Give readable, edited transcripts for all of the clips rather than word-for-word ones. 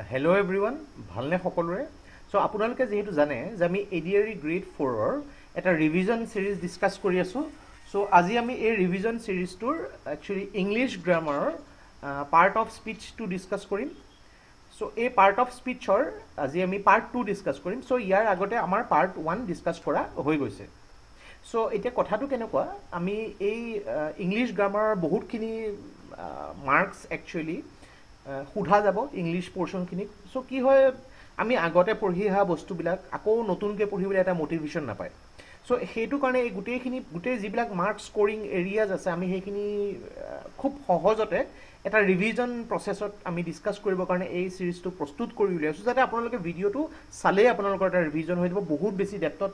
Hello everyone, ভালনে সকলোৰে so আপোনালোকে যেহেতু জানে যে আমি এডিআৰই গ্ৰেড 4ৰ এটা ৰিভিজন সিৰিজ ডিসকাস কৰি আছো সো আজি আমি এই ৰিভিজন সিৰিজটোৰ একচুয়ালি ইংলিশ গ্ৰামাৰৰ part of speech to discuss কৰিম সো এই পাৰ্ট অফ স্পিচৰ আজি আমি পাৰ্ট 2 ডিসকাস কৰিম সো ইয়াৰ আগতে আমাৰ পাৰ্ট 1 ডিসকাস কৰা হৈ গৈছে সো এতিয়া কথাটো কেনেকুৱা আমি এই ইংলিশ গ্ৰামাৰৰ বহুতখিনি মাৰ্কস একচুয়ালি সুধা যাব ইংলিশ পোৰ্শনখিনি সো কি হয় আমি আগতে পঢ়ি অহা বস্তুবিলাক আকৌ নতুনকৈ পঢ়িবলৈ এটা মোটিভেশ্যন নাপায় সো সেইটো কাৰণে এই গোটেই যিবিলাক মাৰ্ক স্কোৰিং এৰিয়াজ আছে আমি সেইখিনি খুব সহজতে এটা ৰিভিজন প্ৰচেছত আমি ডিসকাস কৰিবৰ কাৰণে এই সিৰিজটো প্ৰস্তুত কৰি উলিয়াইছোঁ যাতে আপোনালোকে ভিডিঅ'টো চালেই আপোনালোকৰ এটা ৰিভিজন হৈ যাব বহুত বেছি ডেপ্থত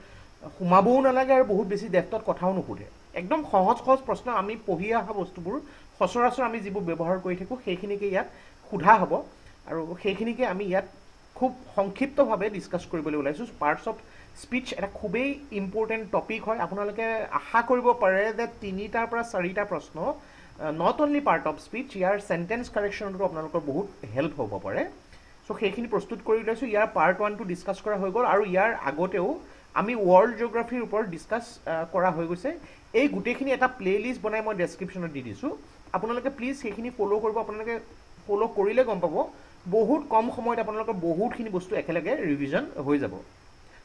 সোমাবও নালাগে আৰু বহুত বেছি ডেপ্থত কথাও নুসুধে একদম সহজ প্ৰশ্ন আমি পঢ়ি অহা বস্তুবোৰ সচৰাচৰ আমি যিবোৰ ব্যৱহাৰ কৰি থাকোঁ সেইখিনিকে ইয়াত সুধা হ'ব আৰু সেইখিনিকে আমি ইয়াত খুব সংক্ষিপ্তভাৱে ডিসকাস কৰিবলৈ ওলাইছোঁ পাৰ্টস অফ স্পিচ এটা খুবেই ইম্পৰ্টেণ্ট টপিক হয় আপোনালোকে আশা কৰিব পাৰে যে 3টাৰ পৰা 4টা প্ৰশ্ন not only part of speech ইয়াৰ সেন্টেন্স কাৰেকশ্যনটো আপোনালোকৰ বহুত হেল্প হ'ব পাৰে সো সেইখিনি প্ৰস্তুত কৰি লৈছোঁ ইয়াৰ পাৰ্ট 1 টো ডিসকাস কৰা হৈ গ'ল আৰু ইয়াৰ আগতেও আমি ওয়াৰ্ল্ড জিওগ্ৰাফিৰ ওপৰত ডিসকাস কৰা হৈ গৈছে এই গুটেখিনি এটা প্লেলিষ্ট বনাই মই ডেসক্ৰিপচনত দি দিছোঁ আপোনালোকে প্লিজ সেইখিনি ফলো কৰিব আপোনালোকে ফলো কৰিলে গম পাব বহুত কম সময়ত আপোনালোকৰ বহুতখিনি বস্তু একেলগে ৰিভিজন হৈ যাব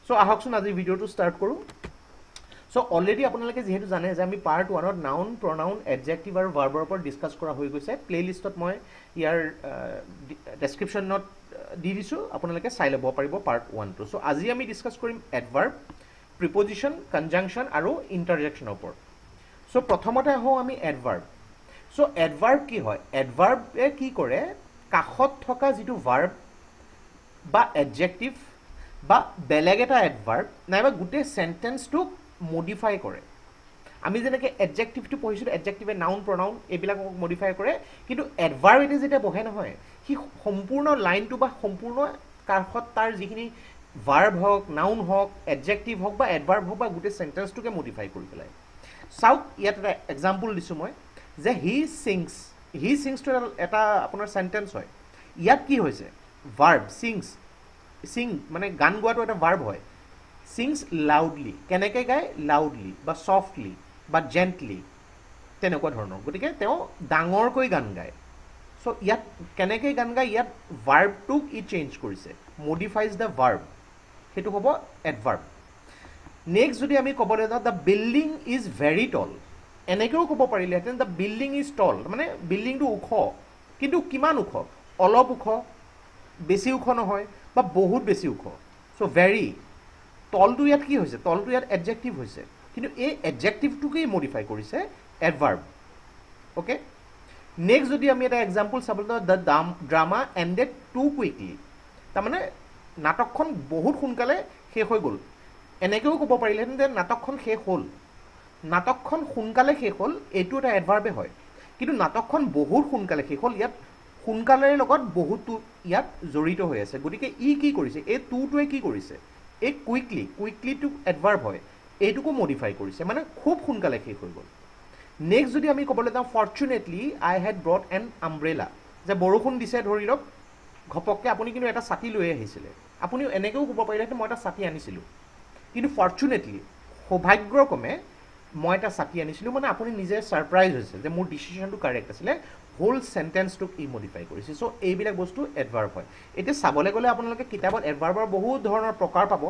সো আহকচোন আজি ভিডিঅ'টো ষ্টাৰ্ট কৰোঁ সো অলৰেডি আপোনালোকে যেহেতু জানে যে আমি পাৰ্ট 1ত নাউন প্ৰনাউন এডজেক্টিভ আৰু ভাৰ্বৰ ওপৰত ডিসকাস কৰা হৈ গৈছে প্লেলিষ্টত মই ইয়াৰ ডেসক্ৰিপচনত দি দিছোঁ আপোনালোকে চাই ল'ব পাৰিব পাৰ্ট 1 টো সো আজি আমি ডিসকাস কৰিম এডভাৰ্ব প্ৰিপজিশন কনজাংকশ্যন আৰু ইন্টাৰজেকশ্যনৰ ওপৰত সো প্ৰথমতে আহোঁ আমি এডভাৰ্ব সো এডভাৰ্ব কি হয় এডভাৰ্বে কি কৰে কাখত থকা যিটো ভাৰ্ব বা এডজেক্টিভ বা বেলেগ এটা এডভাৰ্ব নাইবা গোটেই সেন্টেন্সটোক মডিফাই কৰে আমি যেনেকৈ এডজেক্টিভটো পঢ়িছিলোঁ এডজেক্টিভে নাউন প্ৰনাউন এইবিলাকক মডিফাই কৰে কিন্তু এডভাৰ্ব এটি যেতিয়া বহে নহয় সি সম্পূৰ্ণ লাইনটো বা সম্পূৰ্ণ কাখত তাৰ যিখিনি ভাৰ্ব হওক নাউন হওক এডজেক্টিভ হওক বা এডভাৰ্ব হওক বা গোটেই সেন্টেন্সটোকে মডিফাই কৰি পেলায় চাওক ইয়াত এটা এক্সাম্পল দিছোঁ মই যে হি সিংছটো এটা আপোনাৰ সেন্টেন্স হয় ইয়াত কি হৈছে ভাৰ্ব সিং মানে গান গোৱাটো এটা ভাৰ্ব হয় সিংছ লাউডলি কেনেকৈ গায় লাউডলি বা সফটলি বা জেণ্টলি তেনেকুৱা ধৰণৰ গতিকে তেওঁ ডাঙৰকৈ গান গায় সো ইয়াত কেনেকৈ গান গায় ইয়াত ভাৰ্বটোক ই চেঞ্জ কৰিছে মডিফাইজ দ্য ভাৰ্ব সেইটো হ'ব এডভাৰ্ব নেক্সট যদি আমি ক'বলৈ যাওঁ দ্য বিল্ডিং ইজ ভেৰি টল এনেকৈও ক'ব পাৰিলেহেঁতেন দ্য বিল্ডিং ইজ টল মানে বিল্ডিংটো ওখ কিন্তু কিমান ওখ অলপ ওখ বেছি ওখ নহয় বা বহুত বেছি ওখ সো ভেৰি টলটো ইয়াত কি হৈছে টলটো ইয়াত এডজেক্টিভ হৈছে কিন্তু এই এডজেক্টিভটোকেই মডিফাই কৰিছে এডভাৰ্ব অ'কে নেক্সট যদি আমি এটা এক্সাম্পল চাবলৈ যাওঁ the drama ended two quickly তাৰমানে নাটকখন বহুত সোনকালে শেষ হৈ গ'ল এনেকৈও ক'ব পাৰিলেহেঁতেন যে নাটকখন শেষ হ'ল নাটকখন সোনকালে শেষ হ'ল এইটো এটা এডভাৰ্বে হয় কিন্তু নাটকখন বহুত সোনকালে শেষ হ'ল ইয়াত সোনকালেৰ লগত বহুতো ইয়াত জড়িত হৈ আছে গতিকে ই কি কৰিছে এই টুটোৱে কি কৰিছে এই কুইকলিটো এডভাৰ্ব হয় এইটোকো মডিফাই কৰিছে মানে খুব সোনকালে শেষ হৈ গ'ল নেক্সট যদি আমি ক'বলৈ যাওঁ ফৰ্চুনেটলি আই হেড ব্ৰট এন আমব্ৰেলা যে বৰষুণ দিছে ধৰি লওক ঘপককৈ আপুনি কিন্তু এটা ছাতি লৈ আহিছিলে আপুনিও এনেকৈও ক'ব পাৰিলেহেঁতেন মই এটা ছাতি আনিছিলোঁ কিন্তু ফৰ্চুনেটলি সৌভাগ্যক্ৰমে মই এটা ছাতি আনিছিলোঁ মানে আপুনি নিজে ছাৰপ্ৰাইজ হৈছে যে মোৰ ডিচিশ্যনটো কাৰেক্ট আছিলে হোল সেন্টেন্সটোক ই মডিফাই কৰিছে সো এইবিলাক বস্তু এডভাৰ্ব হয় এতিয়া চাবলৈ গ'লে আপোনালোকে কিতাপত এডভাৰ্বৰ বহুত ধৰণৰ প্ৰকাৰ পাব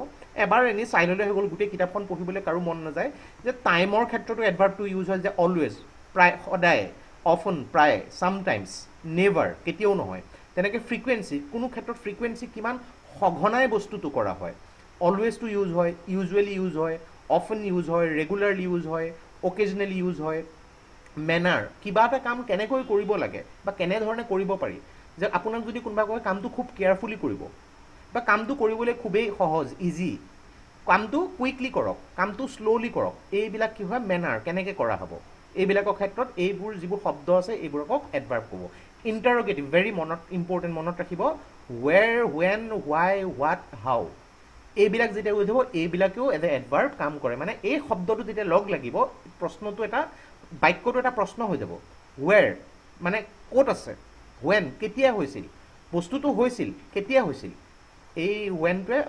এবাৰ এনেই চাই ল'লে হৈ গ'ল গোটেই কিতাপখন পঢ়িবলৈ কাৰো মন নাযায় যে টাইমৰ ক্ষেত্ৰতো এডভাৰ্বটো ইউজ হয় যে অলৱেজ প্ৰায় সদায় অফন প্ৰায় ছামটাইমছ নেভাৰ কেতিয়াও নহয় তেনেকৈ ফ্ৰিকুৱেঞ্চি কোনো ক্ষেত্ৰত ফ্ৰিকুৱেঞ্চি কিমান সঘনাই বস্তুটো কৰা হয় অলৱেজটো ইউজ হয় ইউজুৱেলি ইউজ হয় অফন ইউজ হয় ৰেগুলাৰলি ইউজ হয় অকেজনেলি ইউজ হয় মেনাৰ কিবা এটা কাম কেনেকৈ কৰিব লাগে বা কেনেধৰণে কৰিব পাৰি যে আপোনাক যদি কোনোবা কয় কামটো খুব কেয়াৰফুলি কৰিব বা কামটো কৰিবলৈ খুবেই সহজ ইজি কামটো কুইকলি কৰক কামটো শ্ল'লি কৰক এইবিলাক কি হয় মেনাৰ কেনেকৈ কৰা হ'ব এইবিলাকৰ ক্ষেত্ৰত এইবোৰ যিবোৰ শব্দ আছে এইবোৰক এডভাৰ্ব ক'ব ইণ্টাৰগেটিভ ভেৰি ইম্পৰ্টেণ্ট মনত ৰাখিব ৱেৰ ৱেন হোৱাই হোৱাট হাউ এইবিলাক যেতিয়া উঠিব এইবিলাকেও এজ এ এডভাৰ্ব কাম কৰে মানে এই শব্দটো যেতিয়া লগ লাগিব প্ৰশ্নটো এটা বাক্যটো এটা প্ৰশ্ন হৈ যাব ৱেৰ মানে ক'ত আছে ৱেন কেতিয়া হৈছিল বস্তুটো হৈছিল কেতিয়া হৈছিল এই ৱেনটোৱে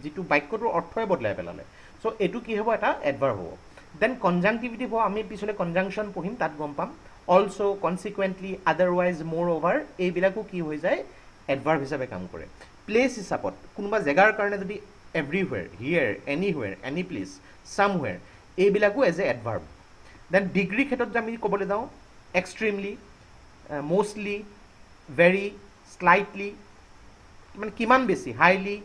যিটো বাক্যটোৰ অৰ্থই বদলাই পেলালে সো এটো কি হ'ব এটা এডভাৰ্ব হ'ব দেন কনজাংটিভিটিভ হ'ব আমি পিছলে কনজাংশন পঢ়িম তাত গম পাম অলসো কনসিকুৱেন্টলি আদাৰৱাইজ মোৰ ওভাৰ এইবিলাকো কি হৈ যায় এডভাৰ্ব হিচাপে কাম কৰে প্লেস হিচাপত কোনোবা জেগাৰ কাৰণে যদি এভৰিৱেৰ হিয়াৰ এনিৱেৰ এনি প্লেস সামৱেৰ এইবিলাকো এজ এ এডভাৰ্ব দেন ডিগ্ৰী ক্ষেত্ৰত আমি ক'বলৈ যাওঁ এক্সট্ৰিমলি মোষ্টলি ভেৰি স্লাইটলি মানে কিমান বেছি হাইলি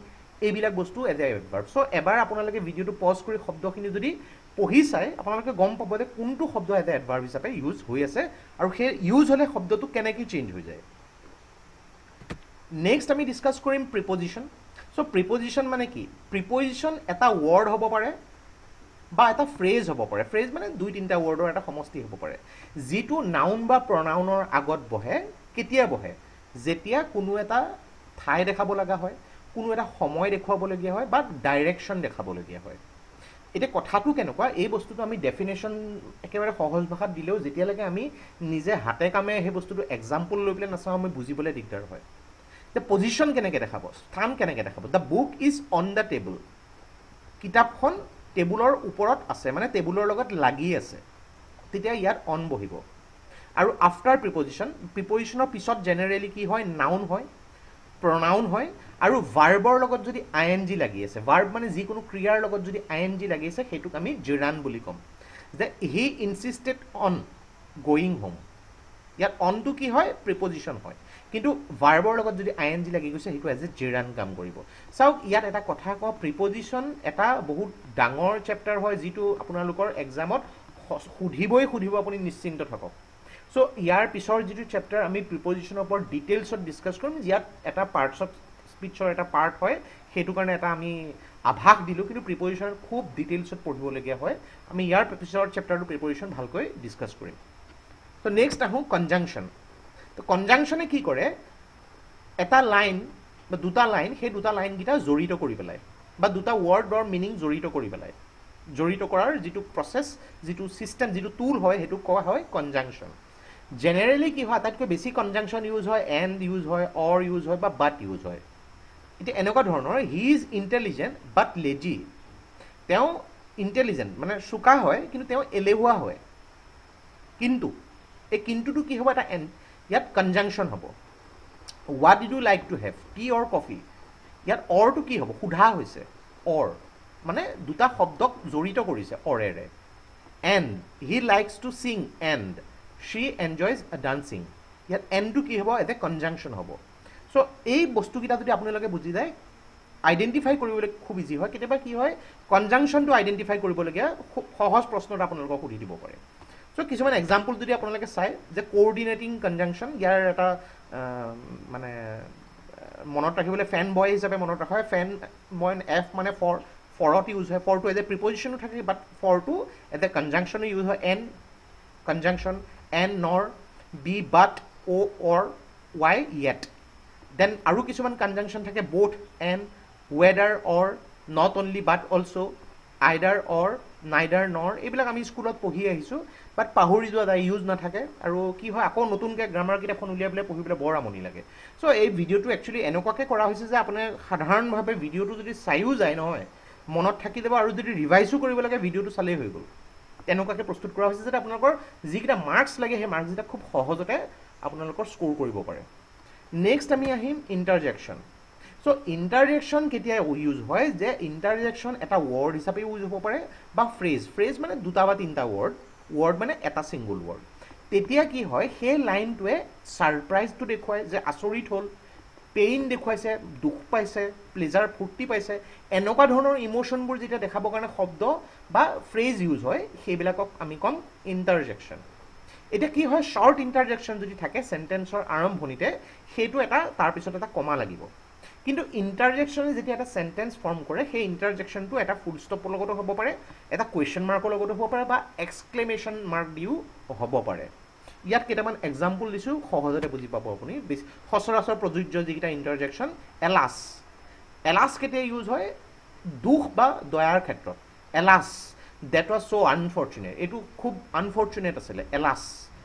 এইবিলাক বস্তু এজ এ এডভাৰ্ব সো এবাৰ আপোনালোকে ভিডিঅ'টো পজ কৰি শব্দখিনি যদি পঢ়ি চাই আপোনালোকে গম পাব যে কোনটো শব্দ এজ এ এডভাৰ্ব হিচাপে ইউজ হৈ আছে আৰু সেই ইউজ হ'লে শব্দটো কেনেকৈ চেঞ্জ হৈ যায় নেক্সট আমি ডিসকাস কৰিম প্ৰিপজিশন সো প্ৰিপজিশন মানে কি প্ৰিপজিশন এটা ওয়াৰ্ড হ'ব পাৰে বা এটা ফ্ৰেজ হ'ব পাৰে ফ্ৰেজ মানে দুই তিনিটা ওয়াৰ্ডৰ এটা সমষ্টি হ'ব পাৰে যিটো নাউন বা প্ৰনাউনৰ আগত বহে কেতিয়া বহে যেতিয়া কোনো এটা ঠাই দেখাব লগা হয় কোনো এটা সময় দেখুৱাবলগীয়া হয় বা ডাইৰেকশ্যন দেখাবলগীয়া হয় এটা কথাটো কেনেকুৱা এই বস্তুটো আমি ডেফিনেশ্যন একেবাৰে সহজ ভাষাত দিলেও যেতিয়ালৈকে আমি নিজে হাতে কামে সেই বস্তুটো এক্সাম্পল লৈ পেলাই নাচাওঁ আমি বুজিবলৈ দিগদাৰ হয় the position কেনেকৈ দেখাব স্থান কেনেকৈ দেখাব the book is on the table কিতাপখন টেবুলৰ ওপৰত আছে মানে টেবুলৰ লগত লাগি আছে তেতিয়া ইয়াত অন বহিব আৰু আফটাৰ প্ৰিপজিশনৰ পিছত জেনেৰেলি কি হয় নাউন হয় pronoun হয় আৰু ভাৰ্বৰ লগত যদি ing লাগি আছে ভাৰ্ব মানে যিকোনো ক্ৰিয়াৰ লগত যদি ing লাগি আছে হেতুক আমি জিৰান বুলি কম যে he insisted on going home ইয়াত অনটো কি হয় প্ৰিপজিশন হয় কিন্তু ভাৰ্বৰ লগত যদি ing লাগি গৈছে হেতু এজ এ জিৰান কাম কৰিব চাওক ইয়াত এটা কথা ক প্ৰিপজিশন এটা বহুত ডাঙৰ চেপ্টাৰ হয় যিটো আপোনালোকৰ এক্সামত সুধিব আপুনি নিশ্চিন্ত থাকক সো ইয়াৰ পিছৰ যিটো চেপ্টাৰ আমি প্ৰিপজিশনৰ ওপৰত ডিটেইলছত ডিসকাস কৰিম ইয়াত এটা পাৰ্টছ অফ স্পিচৰ এটা পাৰ্ট হয় হেতু কাৰণে এটা আমি আভাস দিলো কিন্তু প্ৰিপজিশন খুব ডিটেইলছত পঢ়িবলগীয়া হয় আমি ইয়াৰ পিছৰ চেপ্টাৰটো প্ৰিপজিশন ভালকৈ ডিসকাস কৰিম তো নেক্সট আহো কনজাংশন তো কনজাংশনে কি কৰে এটা লাইন বা দুটা লাইন সেই দুটা লাইন গিটা জড়িত কৰি পেলাই বা দুটা ওয়াৰ্ডৰ মিনিং জড়িত কৰি পেলাই জড়িত কৰাৰ যিটো প্ৰসেস যিটো সিস্টেম যিটো টুল হয় হেতু কোৱা হয় কনজাংশন জেনাৰেলি কি হয় আটাইতকৈ বেছি কনজাংশন ইউজ হয় এন্ড ইউজ হয় অৰ ইউজ হয় বা বাট ইউজ হয় এটা এনেকুৱা ধৰণৰ he is intelligent but lazy তেওঁ ইন্টেলিজেন্ট মানে চোকা হয় কিন্তু তেওঁ এলেহুৱা হয় কিন্তু এই কিন্তুটো কি হ'ব এটা এন্ড ইয়াত কনজাংশন হ'ব what did you like to have tea or coffee ইয়াত অৰটো কি হ'ব সুধা হৈছে অৰ মানে দুটা শব্দক জড়িত কৰিছে অৰেৰে and he likes to sing and she enjoys dancing ইয়াত এণ্ডটো কি হ'ব এটা কনজাংশন হ'ব সো এই বস্তুকিটা যদি আপোনালোকে বুজি যায় আইডেন্টিফাই কৰিবলৈ খুব ইজি হয় কেতিয়াবা কি হয় কনজাংশনটো আইডেন্টিফাই কৰিবলগীয়া খুব সহজ প্ৰশ্নটা আপোনালোকক সুধি দিব পাৰে সো কিছুমান এক্সাম্পল যদি আপোনালোকে চাই যে কোঅৰ্ডিনেটিং কনজাংশন ইয়াৰ এটা মানে মনত ৰাখিবলৈ ফেন বয় হিচাপে মনত ৰখা হয় ফেন বয় এফ মানে ফৰত ইউজ হয় ফৰটো এজ এ প্ৰিপজিশনো থাকে বাট ফৰটো এজ এ কনজাংশনো ইউজ হয় N conjunction and nor be but o or why yet then aru kisuman conjunction thake both and whether or not only but also either or neither nor ebilak ami school ot pohi ahisu but pahori joa dai use na thake aru ki hoy ako notun ke grammar kita phone ulia bole pohi bole bor amoni lage so ei video tu actually enokake kora hoise je apne sadharan bhabe video tu jodi saiu jay noy monot thaki deba aru jodi revise koribo lage video tu sale hoy gol এনেকুৱাকে প্ৰস্তুত কৰা হৈছে যে আপোনালোকৰ যিকিটা marks লাগে সেই marks যেটা খুব সহজতে আপোনালোকৰ স্কোৰ কৰিব পাৰে নেক্সট আমি আহিম ইন্টাৰজেকশন সো ইন্টাৰজেকশন কেতিয়া ইউজ হয় যে ইন্টাৰজেকশন এটা ওয়াৰ্ড হিচাপে ইউজ হ'ব পাৰে বা ফ্ৰেজ মানে দুটা বা তিনটা ওয়াৰ্ড মানে এটা সিঙ্গল ওয়াৰ্ড তেতিয়া কি হয় সেই লাইনটোৱে সাৰপ্ৰাইজটো দেখুৱায় যে আচৰিত হ'ল পেইন দেখুৱাইছে দুখ পাইছে প্লেজাৰ ফুৰ্তি পাইছে এনেকুৱা ধৰণৰ ইমোশনবোৰ যেটা দেখাবৰ কাৰণে শব্দ বা ফ্ৰেজ ইউজ হয় সেইবিলাকক আমি কম ইন্টাৰজেকশন এটা কি হয় শৰ্ট ইন্টাৰজেকশন যদি থাকে সেন্টেন্সৰ আৰম্ভণিতে হেতু এটা তাৰ পিছত এটা কমা লাগিব কিন্তু ইন্টাৰজেকশনে যেতিয়া এটা সেন্টেন্স ফৰ্ম কৰে সেই ইন্টাৰজেকশনটো এটা ফুল ষ্টপৰ লগতো হ'ব পাৰে এটা কোৱেশ্চন মাৰ্কৰ লগতো হ'ব পাৰে বা এক্সক্লেমেশন মাৰ্ক দিও হ'ব পাৰে ইয়াত কেটামান এক্সাম্পল দিছো সহজতে বুজি পাব আপুনি সচৰাচৰ প্ৰযোজ্য যিকিটা ইন্টাৰজেকশন এলাস কেতিয়া ইউজ হয় দুখ বা দয়াৰ ক্ষেত্ৰত alas that was so unfortunate এটো খুব আনফৰচুনেট আছিল এলাস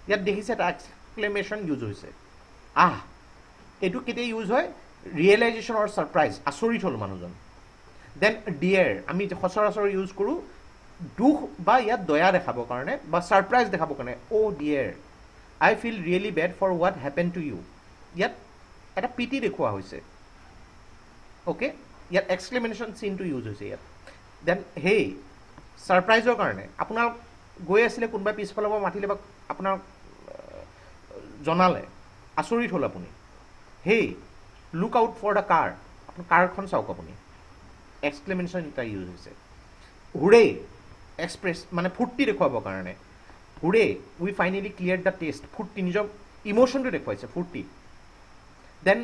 ইয়াত দেখিছে এটা এক্সক্লেমেশন ইউজ হৈছে এইটো কেতিয়া ইউজ হয় ৰিয়েলাইজেশ্যন অৰ ছাৰপ্ৰাইজ আচৰিত হ'ল মানুহজন দেন ডিয়াৰ আমি সচৰাচৰ ইউজ কৰোঁ দুখ বা ইয়াত দয়া দেখাবৰ কাৰণে বা ছাৰপ্ৰাইজ দেখাবৰ কাৰণে oh' dear I feel really bad for what happen to you ইয়াত এটা পিটি দেখুওৱা হৈছে অ'কে ইয়াত এক্সক্লেমেশ্যন চিনটো ইউজ হৈছে ইয়াত দেন হেই ছাৰপ্ৰাইজৰ কাৰণে আপোনাৰ গৈ আছিলে কোনোবাই পিছফালৰ পৰা মাতিলে বা আপোনাক জনালে আচৰিত হ'ল আপুনি হেই লুক আউট ফৰ দ্য কাৰ আপোনাৰ কাৰখন চাওক আপুনি এক্সক্লেমেশ্যন এটা ইউজ হৈছে হুৰে এক্সপ্ৰেছ মানে ফূৰ্তি দেখুৱাবৰ কাৰণে হুৰে উই ফাইনেলি ক্লিয়াৰ দ্য টেষ্ট ফূৰ্তি নিজৰ ইম'শ্যনটো দেখুৱাইছে ফূৰ্তি দেন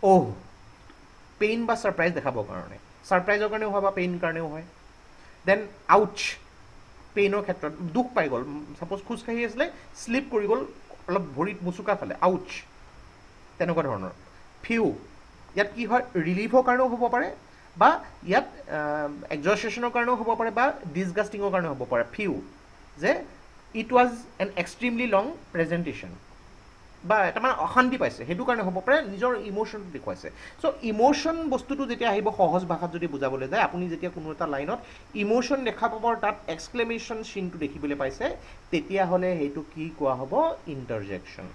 অহ পেইন বা ছাৰপ্ৰাইজ দেখাবৰ কাৰণে ছাৰপ্ৰাইজৰ কাৰণেও হয় বা পেইন কাৰণেও হয় দেন আউচ পেইনৰ ক্ষেত্ৰত দুখ পাই গ'ল ছাপ'জ খোজকাঢ়ি আছিলে শ্লিপ কৰি গ'ল অলপ ভৰিত মুচুকা ফালে আউচ তেনেকুৱা ধৰণৰ ফিউ ইয়াত কি হয় ৰিলিফৰ কাৰণেও হ'ব পাৰে বা ইয়াত এক্সজষ্টেশ্যনৰ কাৰণেও হ'ব পাৰে বা ডিছগাষ্টিঙৰ কাৰণেও হ'ব পাৰে ফিউ যে it was N extremely long presentation বা এটা মানে অশান্তি পাইছে সেইটো কাৰণে হ'ব পাৰে নিজৰ ইম'শ্যনটো দেখুৱাইছে চ' ইম'শ্যন বস্তুটো যেতিয়া আহিব সহজ ভাষাত যদি বুজাবলৈ যায় আপুনি যেতিয়া কোনো এটা লাইনত ইম'শ্যন দেখা পাব তাত এক্সক্লেমেশ্যন চিনটো দেখিবলৈ পাইছে তেতিয়াহ'লে সেইটো কি কোৱা হ'ব ইণ্টাৰজেকশ্যন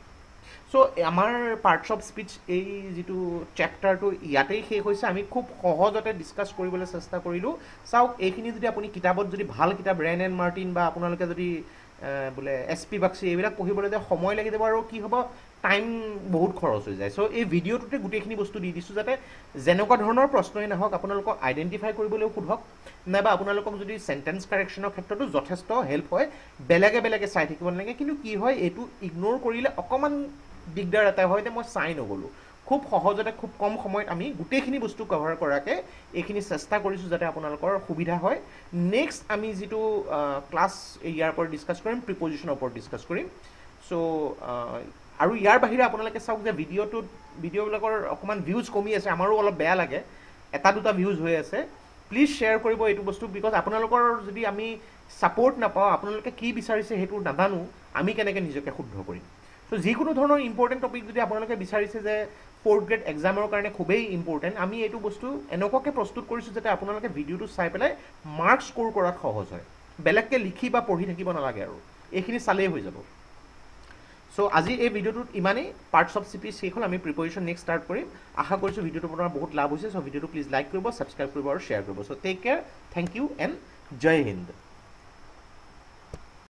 চ' আমাৰ পাৰ্টছ অফ স্পীচ এই যিটো চেপ্টাৰটো ইয়াতেই শেষ হৈছে আমি খুব সহজতে ডিছকাছ কৰিবলৈ চেষ্টা কৰিলোঁ চাওক এইখিনি যদি আপুনি কিতাপত যদি ভাল কিতাপ ৰেন এণ্ড মাৰ্টিন বা আপোনালোকে যদি বোলে এছ পি বাক্সি এইবিলাক পঢ়িবলৈ যে সময় লাগি যাব আৰু কি হ'ব টাইম বহুত খৰচ হৈ যায় চ' এই ভিডিঅ'টোতে গোটেইখিনি বস্তু দি দিছোঁ যাতে যেনেকুৱা ধৰণৰ প্ৰশ্নই নাহক আপোনালোকক আইডেণ্টিফাই কৰিবলৈও সোধক নাইবা আপোনালোকক যদি চেণ্টেন্স কাৰেকশ্যনৰ ক্ষেত্ৰতো যথেষ্ট হেল্প হয় বেলেগে বেলেগে চাই থাকিব নালাগে কিন্তু কি হয় এইটো ইগন'ৰ কৰিলে অকণমান দিগদাৰ এটা হয় যে মই চাই নগ'লোঁ খুব সহজতে খুব কম সময়ত আমি গোটেইখিনি বস্তু কভাৰ কৰাকৈ এইখিনি চেষ্টা কৰিছোঁ যাতে আপোনালোকৰ সুবিধা হয় নেক্সট আমি যিটো ক্লাছ ইয়াৰ ওপৰত ডিছকাছ কৰিম প্ৰিপজিশ্যনৰ ওপৰত ডিছকাছ কৰিম চ' আৰু ইয়াৰ বাহিৰে আপোনালোকে চাওক যে ভিডিঅ'বিলাকৰ অকণমান ভিউজ কমি আছে আমাৰো অলপ বেয়া লাগে এটা দুটা ভিউজ হৈ আছে প্লিজ শ্বেয়াৰ কৰিব এইটো বস্তু বিকজ আপোনালোকৰ যদি আমি ছাপৰ্ট নাপাওঁ আপোনালোকে কি বিচাৰিছে সেইটো নাজানো আমি কেনেকৈ নিজকে শুদ্ধ কৰিম চ' যিকোনো ধৰণৰ ইম্পৰ্টেণ্ট টপিক যদি আপোনালোকে বিচাৰিছে যে 4th গ্ৰেড এক্সামৰ কাৰণে খুবেই ইম্পৰ্টেণ্ট আমি এইটো বস্তু এনেকুৱাকৈ প্ৰস্তুত কৰিছোঁ যাতে আপোনালোকে ভিডিঅ'টো চাই পেলাই মাৰ্কছ স্ক'ৰ কৰাত সহজ হয় বেলেগকৈ লিখি বা পঢ়ি থাকিব নালাগে আৰু এইখিনি চালেই হৈ যাব চ' আজি এই ভিডিঅ'টোত ইমানেই পাৰ্টছ অফ স্পীচ শেষ হ'ল আমি প্ৰিপেৰেশ্যন নেক্সট ষ্টাৰ্ট কৰিম আশা কৰিছোঁ ভিডিঅ'টোৰ পৰা বহুত লাভ হৈছে চ' ভিডিঅ'টো প্লিজ লাইক কৰিব ছাবস্ক্ৰাইব কৰিব আৰু শ্বেয়াৰ কৰিব so' take care thank you and জয় হিন্দ